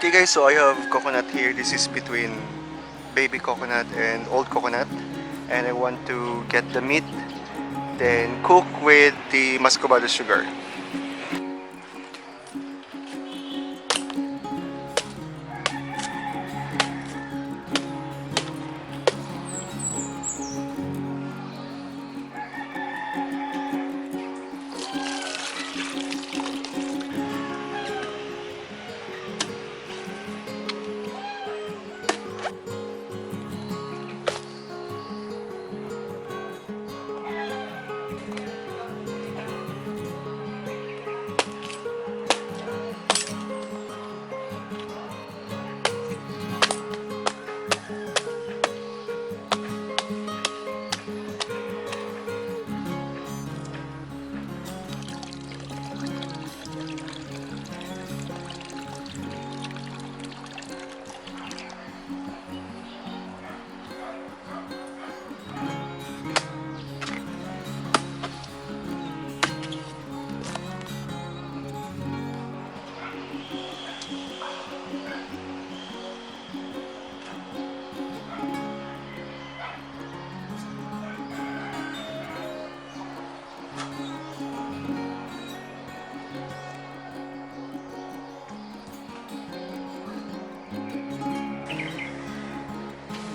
Okay guys, so I have coconut here. This is between baby coconut and old coconut, and I want to get the meat, then cook with the mascovado sugar.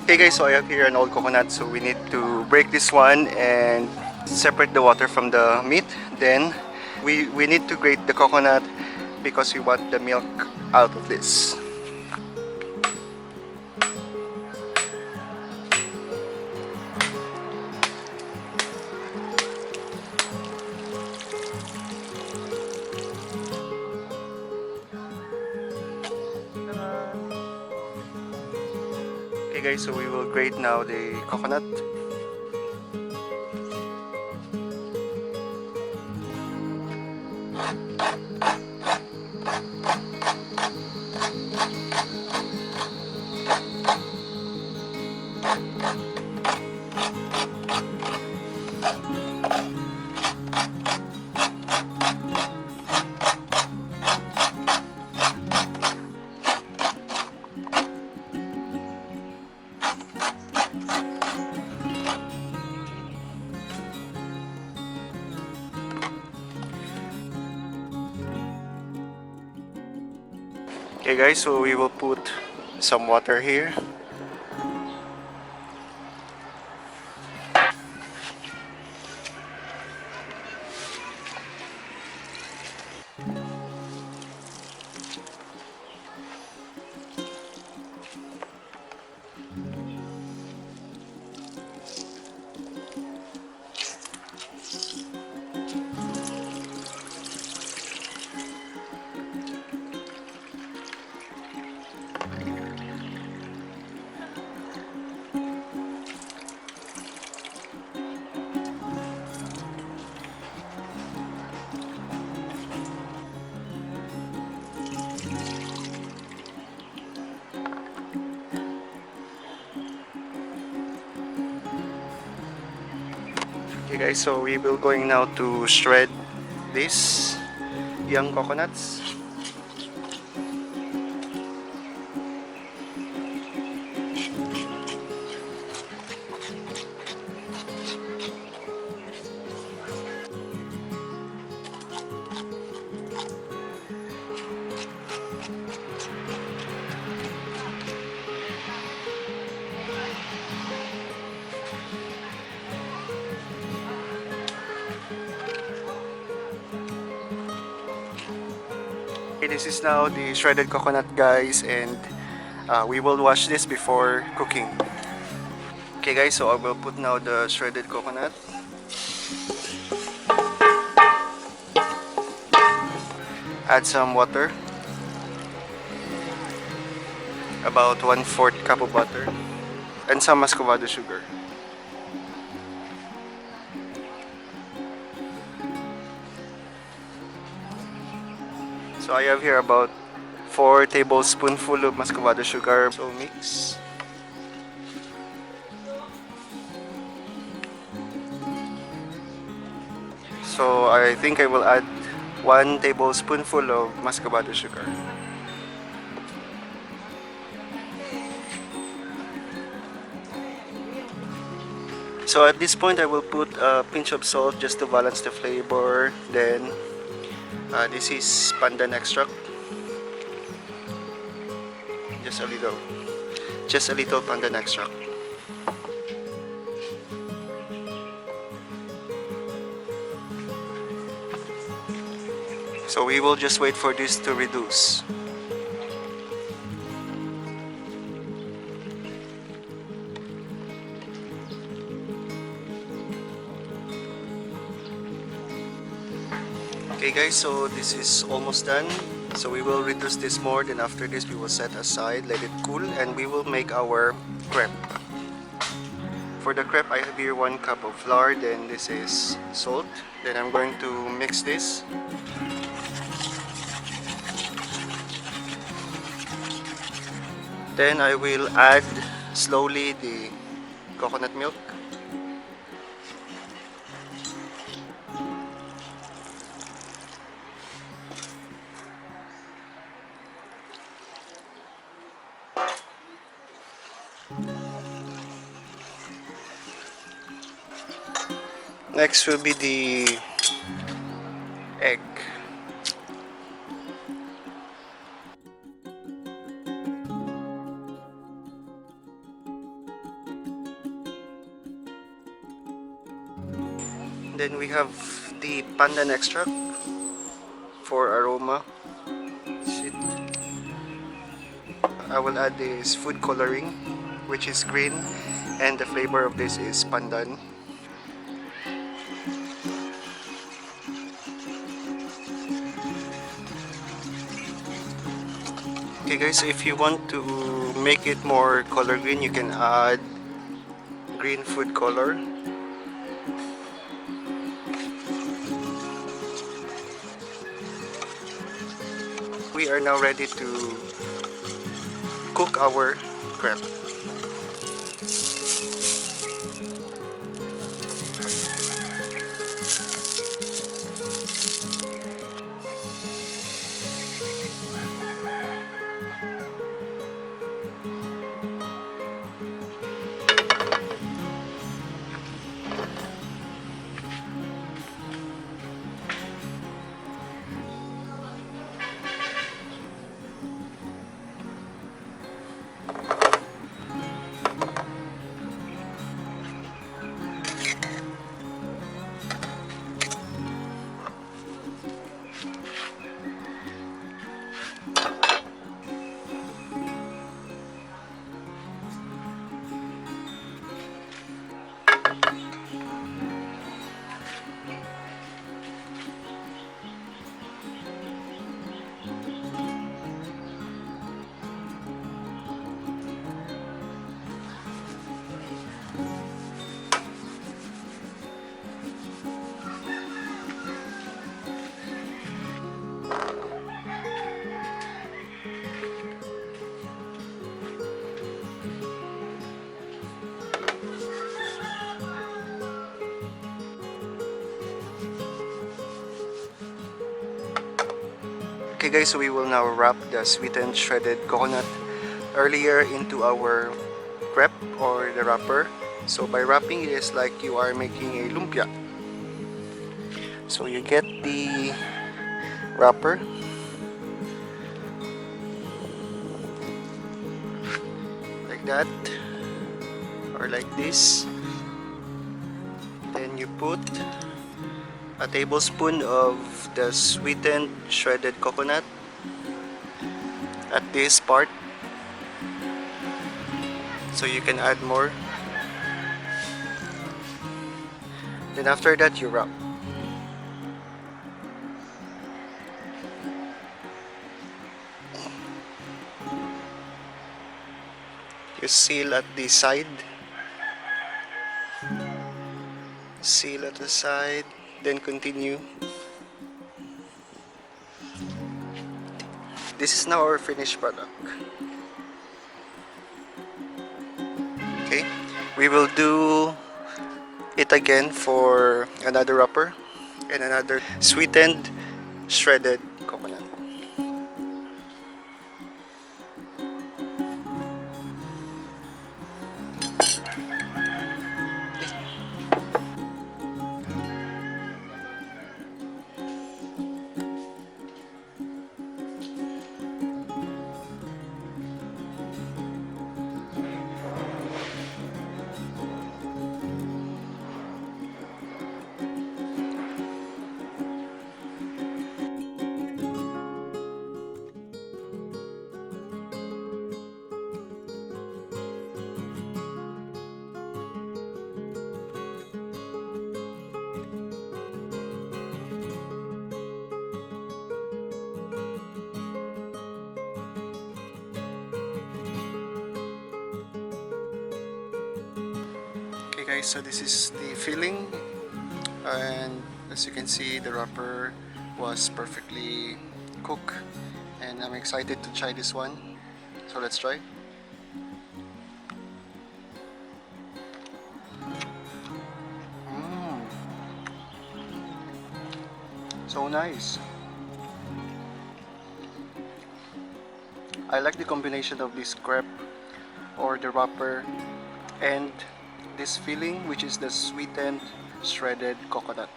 Okay guys, so I have here an old coconut, so we need to break this one and separate the water from the meat. Then we need to grate the coconut because we want the milk out of this. Okay guys, so we will grate now the coconut. Okay guys, so we will put some water here. Okay guys, so we will going now to shred these young coconuts. Okay, this is now the shredded coconut guys, and we will wash this before cooking. Okay guys, so I will put now the shredded coconut. Add some water, about 1/4 cup of butter, and some mascovado sugar. So I have here about 4 tablespoonful of mascovado sugar. So mix. So I think I will add 1 tablespoonful of mascovado sugar. So at this point I will put a pinch of salt just to balance the flavor. Then this is pandan extract, just a little pandan extract. So we will just wait for this to reduce. Okay guys, so this is almost done. So we will reduce this more, then after this we will set aside, let it cool, and we will make our crepe. For the crepe, I have here 1 cup of flour, then this is salt. Then I'm going to mix this. Then I will add slowly the coconut milk. Next will be the egg. Then we have the pandan extract for aroma. I will add this food coloring, which is green, and the flavor of this is pandan. Okay guys, so if you want to make it more color green, you can add green food color. We are now ready to cook our crepe. Okay guys, so we will now wrap the sweetened shredded coconut earlier into our crepe or the wrapper. So by wrapping, it is like you are making a lumpia. So you get the wrapper, like that, or like this. Then you put a tablespoon of the sweetened shredded coconut at this part, so you can add more. Then after that, you wrap. You seal at the side, seal at the side, then continue. This is now our finished product. Okay, we will do it again for another wrapper and another sweetened shredded coconut. Okay guys, so this is the filling, and as you can see the wrapper was perfectly cooked, and I'm excited to try this one. So let's try. So nice. I like the combination of this crepe or the wrapper and this filling, which is the sweetened shredded coconut.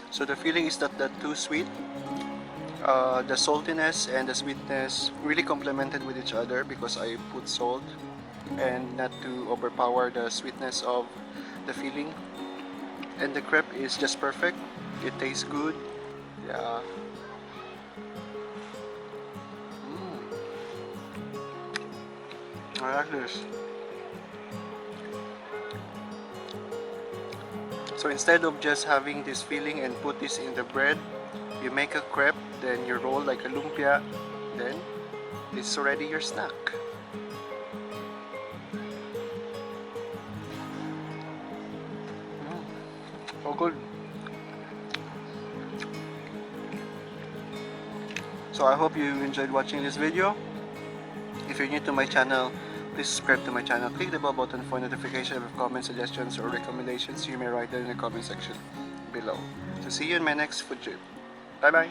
So the filling is not that too sweet. The saltiness and the sweetness really complemented with each other because I put salt, and not to overpower the sweetness of the filling. And the crepe is just perfect. It tastes good. Yeah. I like this. So instead of just having this filling and put this in the bread, you make a crepe, then you roll like a lumpia, then it's already your snack. Oh good. So I hope you enjoyed watching this video. If you're new to my channel, please subscribe to my channel. Click the bell button for notification of comments, suggestions, or recommendations. You may write them in the comment section below. So see you in my next food trip. Bye bye.